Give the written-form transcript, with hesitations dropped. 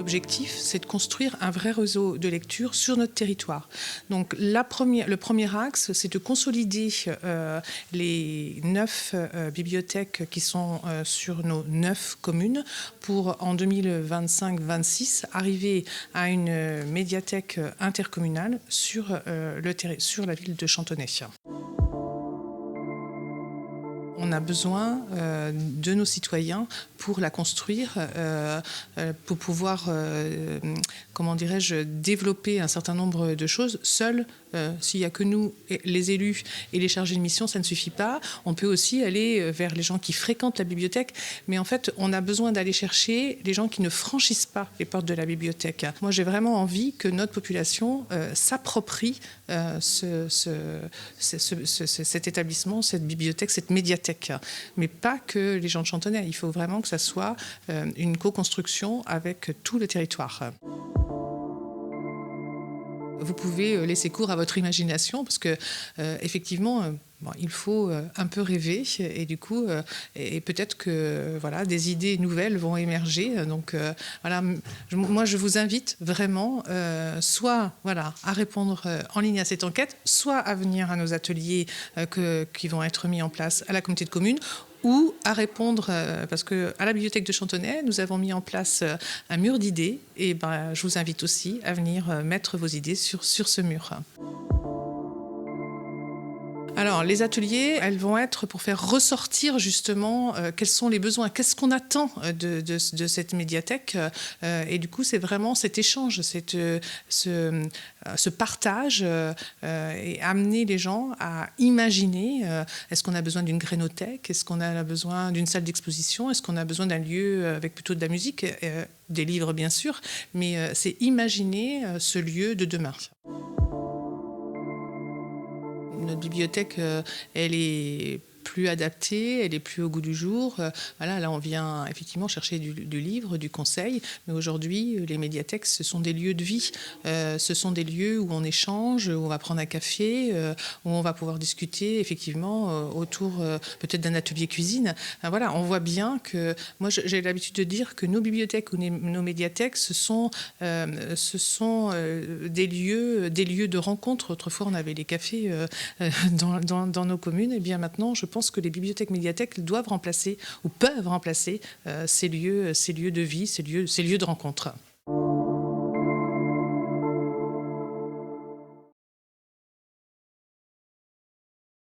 l'objectif, c'est de construire un vrai réseau de lecture sur notre territoire. Donc le premier axe, c'est de consolider les 9 bibliothèques qui sont sur nos 9 communes pour, en 2025-26, arriver à une médiathèque intercommunale sur la ville de Chantonnay. On a besoin de nos citoyens pour la construire, pour pouvoir, comment dirais-je, développer un certain nombre de choses. Seul, s'il n'y a que nous, les élus et les chargés de mission, ça ne suffit pas. On peut aussi aller vers les gens qui fréquentent la bibliothèque, mais en fait, on a besoin d'aller chercher les gens qui ne franchissent pas les portes de la bibliothèque. Moi, j'ai vraiment envie que notre population s'approprie cet établissement, cette bibliothèque, cette médiathèque. Mais pas que les gens de Chantonnay. Il faut vraiment que ça soit une co-construction avec tout le territoire. Vous pouvez laisser cours à votre imagination parce que, effectivement, bon, il faut un peu rêver et du coup, et peut-être que voilà, des idées nouvelles vont émerger. Donc voilà, moi je vous invite vraiment soit voilà, à répondre en ligne à cette enquête, soit à venir à nos ateliers qui vont être mis en place à la communauté de communes, ou à répondre, parce qu'à la bibliothèque de Chantonnay, nous avons mis en place un mur d'idées, et je vous invite aussi à venir mettre vos idées sur ce mur. Alors, les ateliers, elles vont être pour faire ressortir justement quels sont les besoins, qu'est-ce qu'on attend de cette médiathèque. Et du coup, c'est vraiment cet échange, ce partage et amener les gens à imaginer est-ce qu'on a besoin d'une grénothèque, est-ce qu'on a besoin d'une salle d'exposition, est-ce qu'on a besoin d'un lieu avec plutôt de la musique, des livres bien sûr, mais c'est imaginer ce lieu de demain. Notre bibliothèque, elle est plus adaptée, elle est plus au goût du jour. Voilà, là, on vient effectivement chercher du livre, du conseil. Mais aujourd'hui, les médiathèques, ce sont des lieux de vie. Ce sont des lieux où on échange, où on va prendre un café, où on va pouvoir discuter effectivement autour peut-être d'un atelier cuisine. Voilà, on voit bien que moi, j'ai l'habitude de dire que nos bibliothèques ou nos médiathèques, ce sont des lieux de rencontre. Autrefois, on avait les cafés dans nos communes. Et bien maintenant, je pense que les bibliothèques médiathèques doivent remplacer ou peuvent remplacer ces lieux de vie, ces lieux de rencontre.